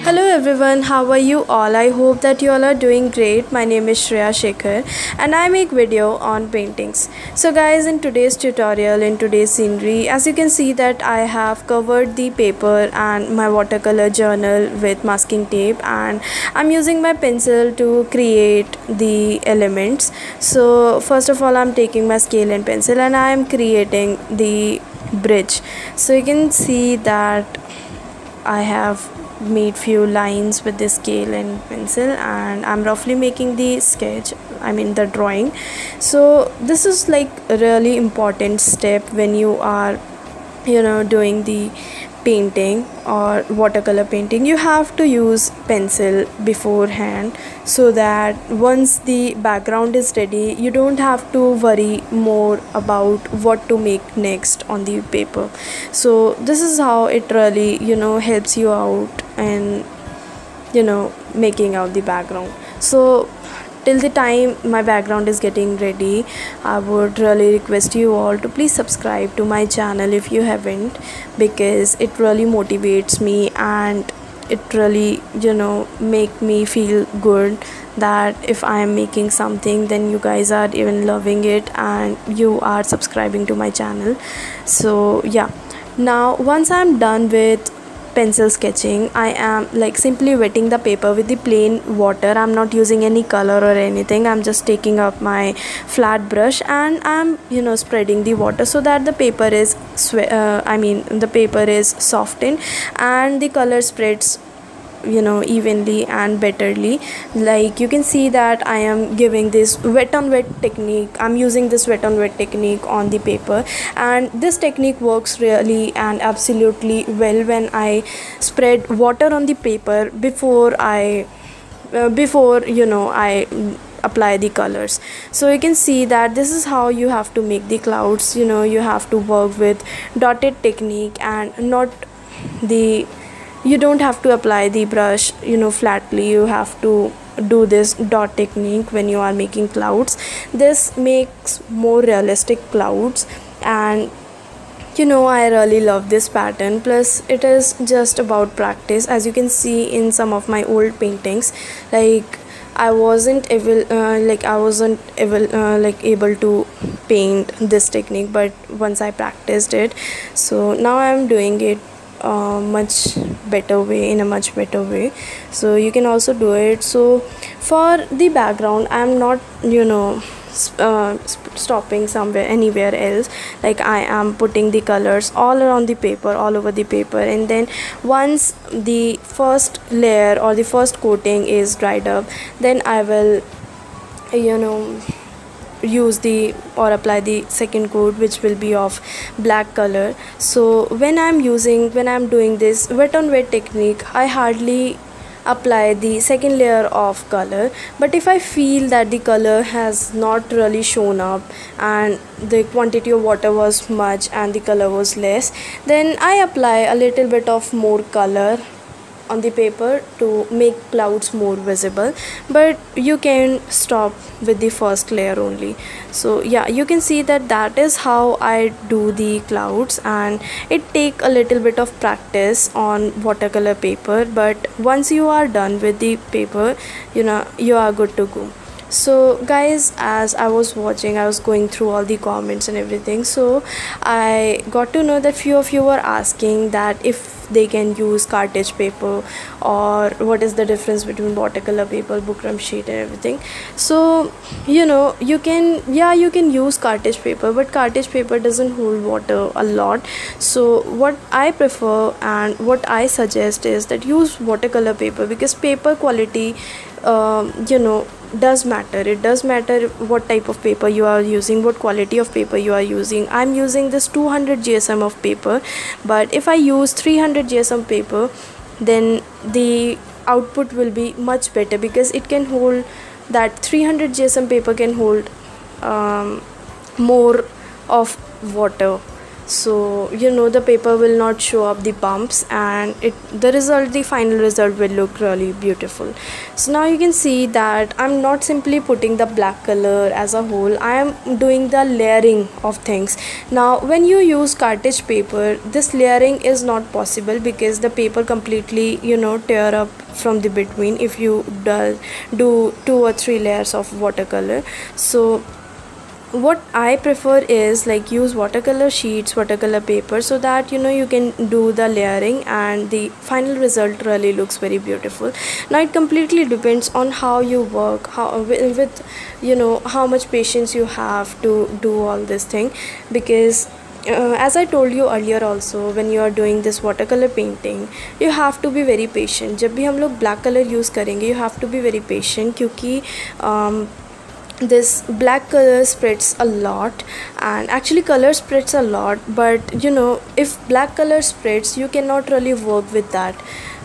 Hello everyone, how are you all? I hope that you all are doing great. My name is Shreya Shekhar and I make video on paintings. So guys, in today's tutorial, in today's scenery, as you can see that I have covered the paper and my watercolor journal with masking tape, and I'm using my pencil to create the elements. So first of all, I'm taking my scale and pencil and I am creating the bridge. So you can see that I have made few lines with the scale and pencil, and I'm roughly making the sketch, the drawing. So this is like a really important step when you are doing the painting or watercolor painting. You have to use pencil beforehand, so that once the background is ready, you don't have to worry more about what to make next on the paper. So this is how it really helps you out and making out the background. So till the time my background is getting ready, I would really request you all to please subscribe to my channel if you haven't, because it really motivates me and it really make me feel good that if I am making something, then you guys are even loving it and you are subscribing to my channel. So yeah, now once I'm done with pencil sketching, I am simply wetting the paper with the plain water. I'm not using any color or anything. I'm just taking up my flat brush and I'm spreading the water so that the paper is the paper is softened and the color spreads evenly and betterly. Like you can see that I am giving this wet on wet technique. I'm using this wet on wet technique on the paper, and this technique works really and absolutely well when I spread water on the paper before I apply the colors. So you can see that this is how you have to make the clouds. You have to work with dotted technique and not the you don't have to apply the brush flatly. You have to do this dot technique when you are making clouds. This makes more realistic clouds, and I really love this pattern. Plus it is just about practice. As you can see in some of my old paintings, I wasn't able to paint this technique, but once I practiced it, so now I'm doing it in a much better way. So you can also do it. So for the background, I'm not stopping anywhere else. I am putting the colors all over the paper, and then once the first layer or the first coating is dried up, then I will apply the second coat, which will be of black color. So when I'm doing this wet on wet technique, I hardly apply the second layer of color. But if I feel that the color has not really shown up and the quantity of water was much and the color was less, then I apply a little bit of more color on the paper to make clouds more visible. But you can stop with the first layer only. So yeah, you can see that is how I do the clouds, and it take a little bit of practice on watercolor paper, but once you are done with the paper, you are good to go. So guys, as I was going through all the comments and everything, so I got to know that few of you were asking that if they can use cartridge paper, or what is the difference between watercolor paper, Bukram sheet and everything. So you can use cartridge paper, but cartridge paper doesn't hold water a lot. So what I prefer and what I suggest is that use watercolor paper, because paper quality does matter. It does matter what type of paper you are using, what quality of paper you are using. I'm using this 200 GSM of paper, but if I use 300 GSM paper, then the output will be much better, because it can hold, that 300 GSM paper can hold more of water. so the paper will not show up the bumps, and the final result will look really beautiful. So now you can see that I'm not simply putting the black color as a whole, I am doing the layering of things. Now when you use cartridge paper, this layering is not possible because the paper completely tear up from the between if you do 2 or 3 layers of watercolor. So what I prefer is like use watercolor sheets, watercolor paper, so that you can do the layering and the final result really looks very beautiful. Now it completely depends on how you work, how with how much patience you have to do all this thing, because as I told you earlier also, when you are doing this watercolor painting you have to be very patient. जब भी हम लोग black color use करेंगे you have to be very patient, क्योंकि this black color spreads a lot, and actually color spreads a lot, but if black color spreads you cannot really work with that.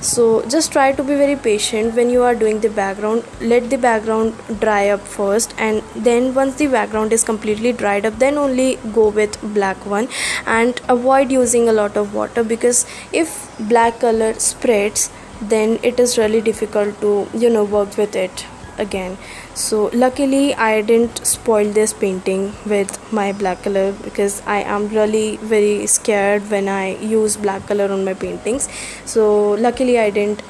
So just try to be very patient when you are doing the background. Let the background dry up first, and then once the background is completely dried up, then only go with black one, and avoid using a lot of water, because if black color spreads then it is really difficult to work with it again. So luckily I didn't spoil this painting with my black color, because I am really very scared when I use black color on my paintings. So luckily I didn't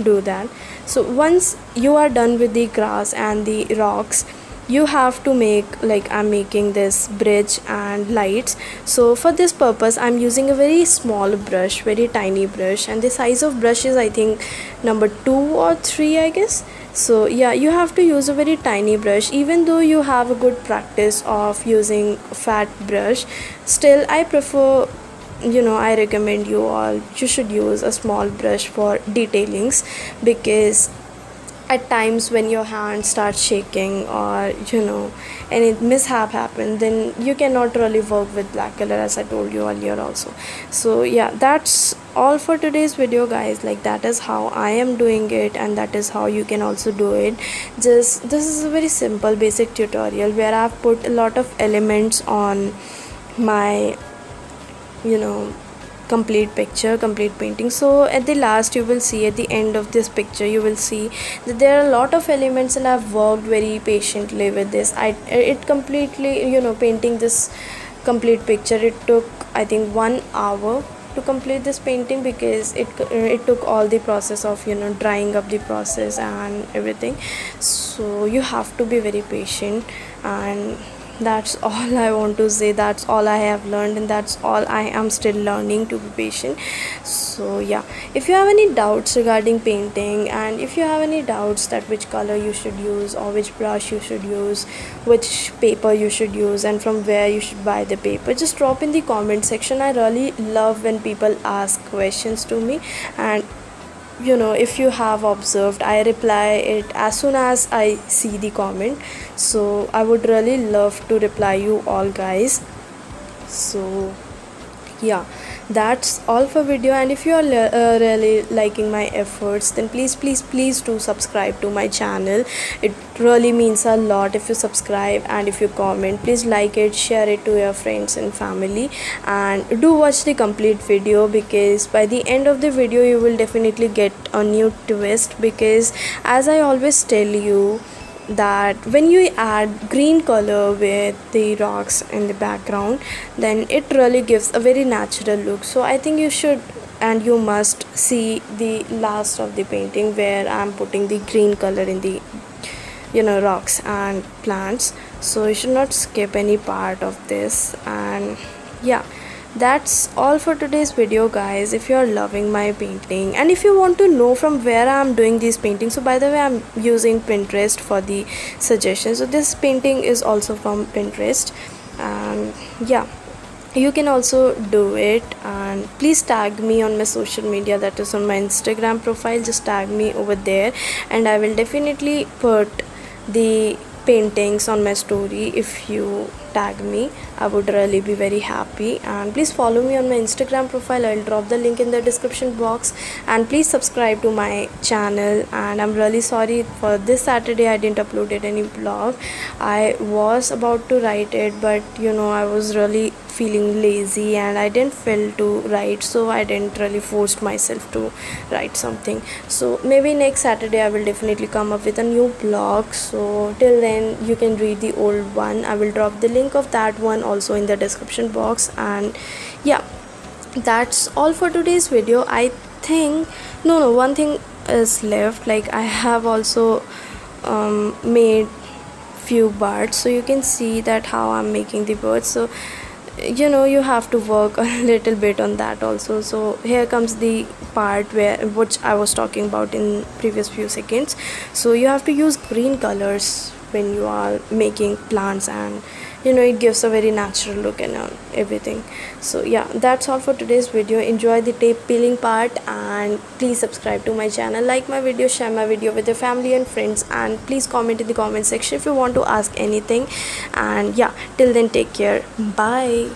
do that. So once you are done with the grass and the rocks, you have to make, like I'm making this bridge and lights. So for this purpose I'm using a very small brush, very tiny brush, and the size of brush is I think number 2 or 3 I guess. So yeah, you have to use a very tiny brush. Even though you have a good practice of using fat brush, still I prefer, I recommend you should use a small brush for detailings, because at times when your hand starts shaking or any mishap happen, then you cannot really work with black color, as I told you earlier also. So yeah, that's all for today's video guys. Like that is how I am doing it, and that is how you can also do it. Just this is a very simple basic tutorial where I've put a lot of elements on my complete picture, complete painting. So at the last you will see, at the end of this picture you will see that there are a lot of elements, and I've worked very patiently with this. It completely painting this complete picture, it took I think 1 hour to complete this painting, because it took all the process of drying up the process and everything. So you have to be very patient, and that's all I want to say. That's all I have learned, and that's all I am still learning, to be patient. So yeah, if you have any doubts regarding painting, and if you have any doubts that which color you should use, or which brush you should use, which paper you should use, and from where you should buy the paper, just drop in the comment section. I really love when people ask questions to me, and if you have observed, I reply it as soon as I see the comment. So I would really love to reply you all guys. So yeah, that's all for video, and if you are really liking my efforts, then please do subscribe to my channel. It really means a lot if you subscribe, and if you comment, please like it, share it to your friends and family, and do watch the complete video, because by the end of the video you will definitely get a new twist. Because as I always tell you, that when you add green color with the rocks in the background, then it really gives a very natural look. So I think you should and you must see the last of the painting where I'm putting the green color in the rocks and plants. So you should not skip any part of this. And yeah, that's all for today's video guys. If you are loving my painting, and if you want to know from where I'm doing these paintings, so by the way, I'm using Pinterest for the suggestions. So this painting is also from Pinterest, and yeah, you can also do it. And please tag me on my social media, that is on my Instagram profile. Just tag me over there, and I will definitely put the paintings on my story. If you tag me, I would really be very happy. And please follow me on my Instagram profile. I'll drop the link in the description box, and please subscribe to my channel. And I'm really sorry for this Saturday I didn't upload any vlog. I was about to write it, but I was really feeling lazy and I didn't feel to write, so I didn't really force myself to write something. So maybe next Saturday I will definitely come up with a new blog. So till then you can read the old one. I will drop the link of that one also in the description box. And yeah, that's all for today's video. I think no, one thing is left. Like I have also made few birds, so you can see that how I'm making the birds. So you have to work a little bit on that also. So here comes the part which I was talking about in previous few seconds. So you have to use green colors when you are making plants, and it gives a very natural look and everything. So yeah, that's all for today's video. Enjoy the tape peeling part, and please subscribe to my channel, like my video, share my video with your family and friends, and please comment in the comment section if you want to ask anything. And yeah, till then, take care. Bye.